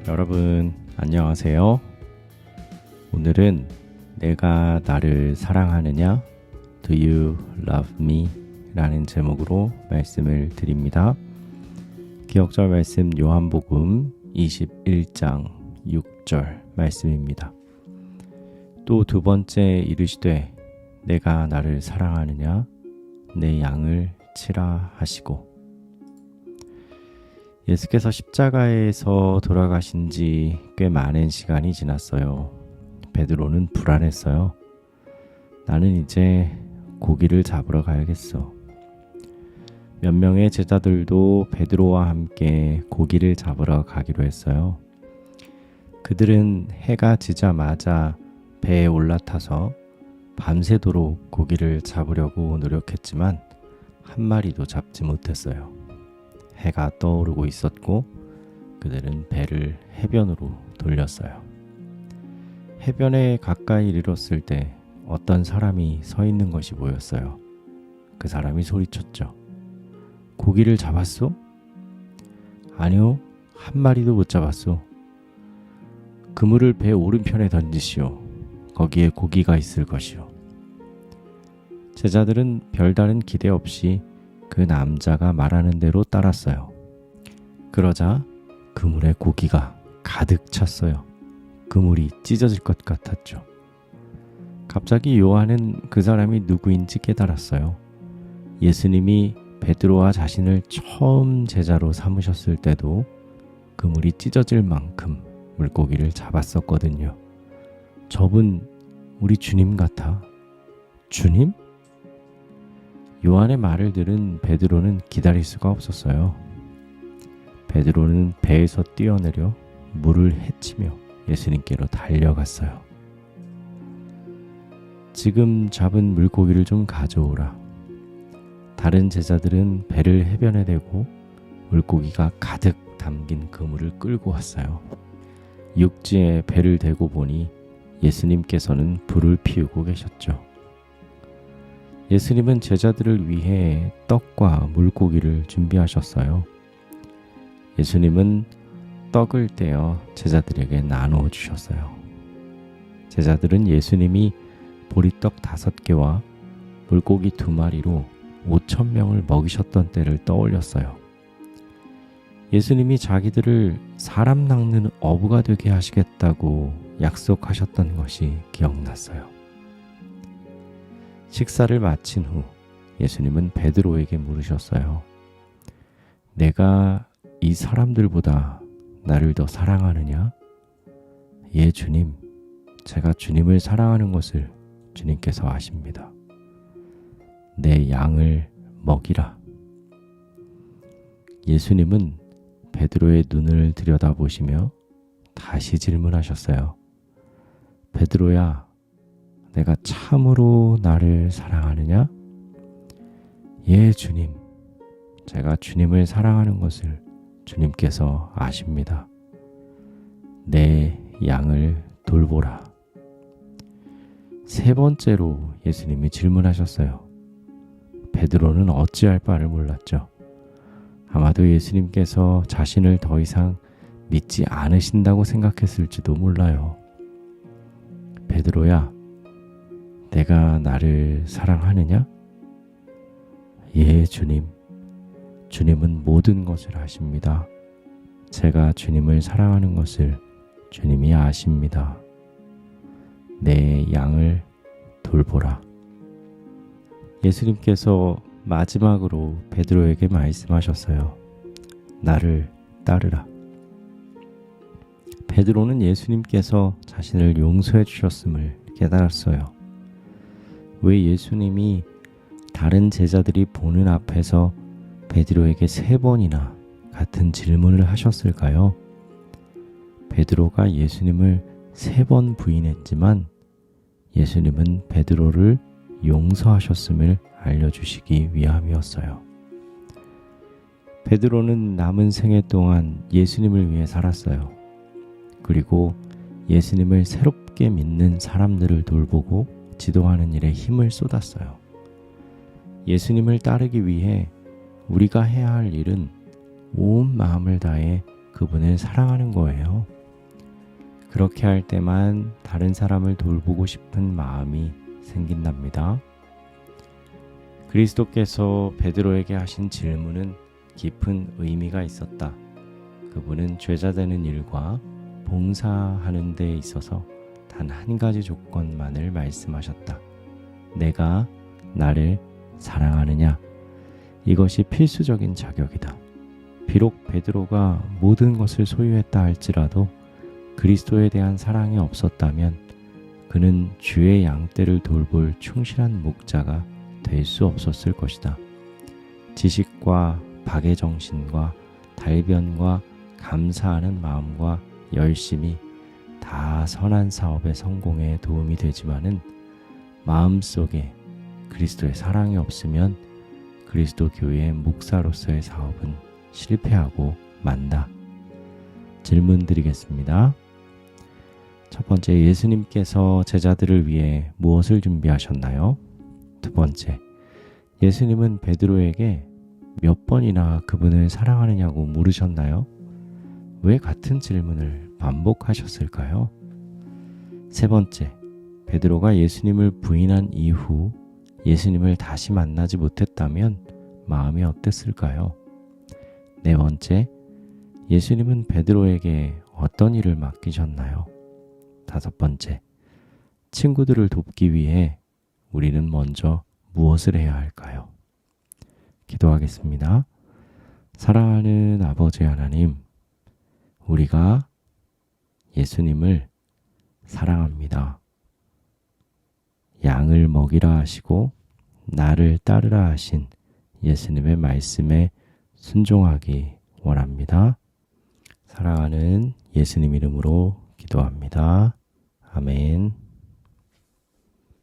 여러분 안녕하세요. 오늘은 내가 나를 사랑하느냐? Do you love me? 라는 제목으로 말씀을 드립니다. 기억절 말씀 요한복음 21장 6절 말씀입니다. 또 두 번째 이르시되 내가 나를 사랑하느냐? 내 양을 치라 하시고. 예수께서 십자가에서 돌아가신 지 꽤 많은 시간이 지났어요. 베드로는 불안했어요. 나는 이제 고기를 잡으러 가야겠어. 몇 명의 제자들도 베드로와 함께 고기를 잡으러 가기로 했어요. 그들은 해가 지자마자 배에 올라타서 밤새도록 고기를 잡으려고 노력했지만 한 마리도 잡지 못했어요. 해가 떠오르고 있었고 그들은 배를 해변으로 돌렸어요. 해변에 가까이 이르렀을 때 어떤 사람이 서 있는 것이 보였어요. 그 사람이 소리쳤죠. 고기를 잡았소? 아니요, 한 마리도 못 잡았소. 그물을 배 오른편에 던지시오. 거기에 고기가 있을 것이오. 제자들은 별다른 기대 없이 그 남자가 말하는 대로 따랐어요. 그러자 그물에 고기가 가득 찼어요. 그물이 찢어질 것 같았죠. 갑자기 요한은 그 사람이 누구인지 깨달았어요. 예수님이 베드로와 자신을 처음 제자로 삼으셨을 때도 그물이 찢어질 만큼 물고기를 잡았었거든요. 저분 우리 주님 같아. 주님? 요한의 말을 들은 베드로는 기다릴 수가 없었어요. 베드로는 배에서 뛰어내려 물을 헤치며 예수님께로 달려갔어요. 지금 잡은 물고기를 좀 가져오라. 다른 제자들은 배를 해변에 대고 물고기가 가득 담긴 그물을 끌고 왔어요. 육지에 배를 대고 보니 예수님께서는 불을 피우고 계셨죠. 예수님은 제자들을 위해 떡과 물고기를 준비하셨어요. 예수님은 떡을 떼어 제자들에게 나누어 주셨어요. 제자들은 예수님이 보리떡 5개와 물고기 2마리로 5,000명을 먹이셨던 때를 떠올렸어요. 예수님이 자기들을 사람 낚는 어부가 되게 하시겠다고 약속하셨던 것이 기억났어요. 식사를 마친 후 예수님은 베드로에게 물으셨어요. 내가 이 사람들보다 나를 더 사랑하느냐? 예, 주님. 제가 주님을 사랑하는 것을 주님께서 아십니다. 내 양을 먹이라. 예수님은 베드로의 눈을 들여다보시며 다시 질문하셨어요. 베드로야, 내가 참으로 나를 사랑하느냐? 예, 주님. 제가 주님을 사랑하는 것을 주님께서 아십니다. 내 양을 돌보라. 3번째로 예수님이 질문하셨어요. 베드로는 어찌할 바를 몰랐죠. 아마도 예수님께서 자신을 더 이상 믿지 않으신다고 생각했을지도 몰라요. 베드로야, 내가 나를 사랑하느냐? 예, 주님. 주님은 모든 것을 아십니다. 제가 주님을 사랑하는 것을 주님이 아십니다. 내 양을 돌보라. 예수님께서 마지막으로 베드로에게 말씀하셨어요. 나를 따르라. 베드로는 예수님께서 자신을 용서해 주셨음을 깨달았어요. 왜 예수님이 다른 제자들이 보는 앞에서 베드로에게 3번이나 같은 질문을 하셨을까요? 베드로가 예수님을 3번 부인했지만 예수님은 베드로를 용서하셨음을 알려주시기 위함이었어요. 베드로는 남은 생애 동안 예수님을 위해 살았어요. 그리고 예수님을 새롭게 믿는 사람들을 돌보고 지도하는 일에 힘을 쏟았어요. 예수님을 따르기 위해 우리가 해야 할 일은 온 마음을 다해 그분을 사랑하는 거예요. 그렇게 할 때만 다른 사람을 돌보고 싶은 마음이 생긴답니다. 그리스도께서 베드로에게 하신 질문은 깊은 의미가 있었다. 그분은 죄자 되는 일과 봉사하는 데 있어서 단 한 가지 조건만을 말씀하셨다. 내가 나를 사랑하느냐? 이것이 필수적인 자격이다. 비록 베드로가 모든 것을 소유했다 할지라도 그리스도에 대한 사랑이 없었다면 그는 주의 양떼를 돌볼 충실한 목자가 될 수 없었을 것이다. 지식과 박의 정신과 달변과 감사하는 마음과 열심이 다 선한 사업의 성공에 도움이 되지만은 마음속에 그리스도의 사랑이 없으면 그리스도 교회의 목사로서의 사업은 실패하고 만다. 질문 드리겠습니다. 첫 번째, 예수님께서 제자들을 위해 무엇을 준비하셨나요? 두 번째, 예수님은 베드로에게 몇 번이나 그분을 사랑하느냐고 물으셨나요? 왜 같은 질문을 반복하셨을까요? 세 번째, 베드로가 예수님을 부인한 이후 예수님을 다시 만나지 못했다면 마음이 어땠을까요? 네 번째, 예수님은 베드로에게 어떤 일을 맡기셨나요? 다섯 번째, 친구들을 돕기 위해 우리는 먼저 무엇을 해야 할까요? 기도하겠습니다. 사랑하는 아버지 하나님, 우리가 예수님을 사랑합니다. 양을 먹이라 하시고 나를 따르라 하신 예수님의 말씀에 순종하기 원합니다. 사랑하는 예수님 이름으로 기도합니다. 아멘.